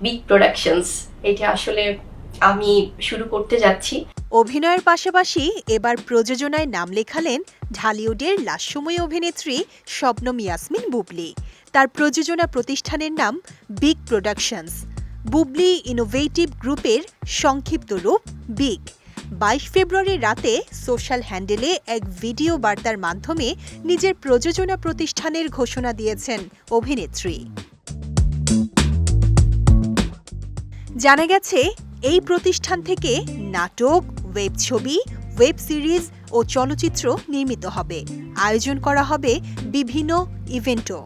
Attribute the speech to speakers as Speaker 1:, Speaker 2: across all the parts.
Speaker 1: Big productions এটা আসলে আমি শুরু করতে যাচ্ছি।
Speaker 2: অভিনয়ের পাশাপাশি এবার প্রযোজনায় নাম লেখালেন ঢালিউডের লাস্যময়ী অভিনেত্রী শবনম ইয়াসমিন বুবলি। তার প্রযোজনা প্রতিষ্ঠানের নাম বিগ প্রোডাকশনস। বুবলি ইনোভেটিভ গ্রুপের সংক্ষিপ্ত রূপ বিগ। ২২ ফেব্রুয়ারি রাতে সোশ্যাল হ্যান্ডেলে এক ভিডিও বার্তার মাধ্যমে নিজের প্রযোজনা প্রতিষ্ঠানের ঘোষণা দিয়েছেন অভিনেত্রী। জানা গেছে এই প্রতিষ্ঠান থেকে নাটক, ওয়েব ছবি, ওয়েব সিরিজ ও চলচ্চিত্র নির্মিত হবে। আয়োজন করা হবে বিভিন্ন ইভেন্টও।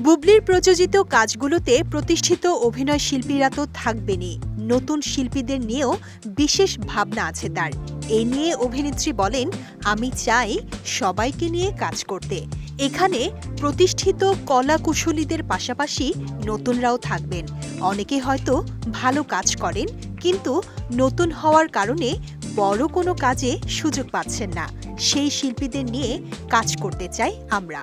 Speaker 2: বুবলির প্রযোজিত কাজগুলোতে প্রতিষ্ঠিত অভিনয় শিল্পীরা তো থাকবেনই, নতুন শিল্পীদের নিয়েও বিশেষ ভাবনা আছে তার। এ নিয়ে অভিনেত্রী বলেন, আমি চাই সবাইকে নিয়ে কাজ করতে। এখানে প্রতিষ্ঠিত কলা কুশলীদের পাশাপাশি নতুনরাও থাকবেন। অনেকে হয়তো ভালো কাজ করেন, কিন্তু নতুন হওয়ার কারণে বড় কোনো কাজে সুযোগ পাচ্ছেন না। সেই শিল্পীদের নিয়ে কাজ করতে চাই আমরা।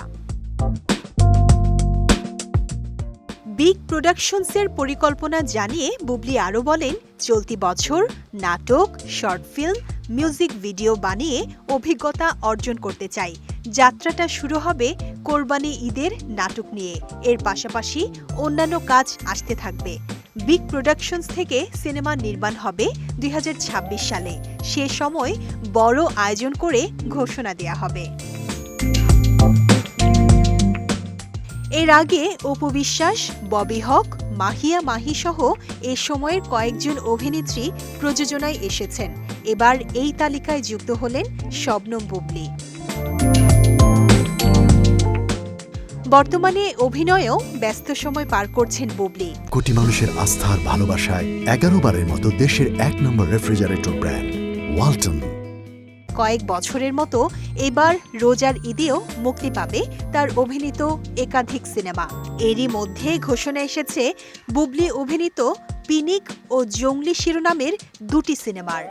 Speaker 2: বিগ প্রোডাকশনসের পরিকল্পনা জানিয়ে বুবলি আরও বলেন, চলতি বছর নাটক, শর্ট ফিল্ম, মিউজিক ভিডিও বানিয়ে অভিজ্ঞতা অর্জন করতে চাই। যাত্রাটা শুরু হবে কোরবানি ঈদের নাটক নিয়ে। এর পাশাপাশি অন্যান্য কাজ আসতে থাকবে। বিগ প্রোডাকশনস থেকে সিনেমা নির্মাণ হবে ২০২৬ সালে। সে সময় বড় আয়োজন করে ঘোষণা দেয়া হবে। এর আগে অপু বিশ্বাস, ববি হক, মাহিয়া মাহি সহ এ সময়ের কয়েকজন অভিনেত্রী প্রযোজনায় এসেছেন। এবার এই তালিকায় যুক্ত হলেন শবনম বুবলি। বর্তমানে অভিনয়েও ব্যস্ত সময় পার করছেন বুবলি।
Speaker 3: কোটি মানুষের আস্থার ভালোবাসায় 11 বারের মতো দেশের 1 নম্বর রেফ্রিজারেটর ব্র্যান্ড ওয়ালটন।
Speaker 2: কয়েক বছরের মতো এবার রোজার ঈদেও মুক্তি পাবে তার অভিনীত একাধিক সিনেমা। এরই মধ্যে ঘোষণা এসেছে বুবলি অভিনীত পিনিক ও জঙ্গলি শিরোনামের 2টি সিনেমার।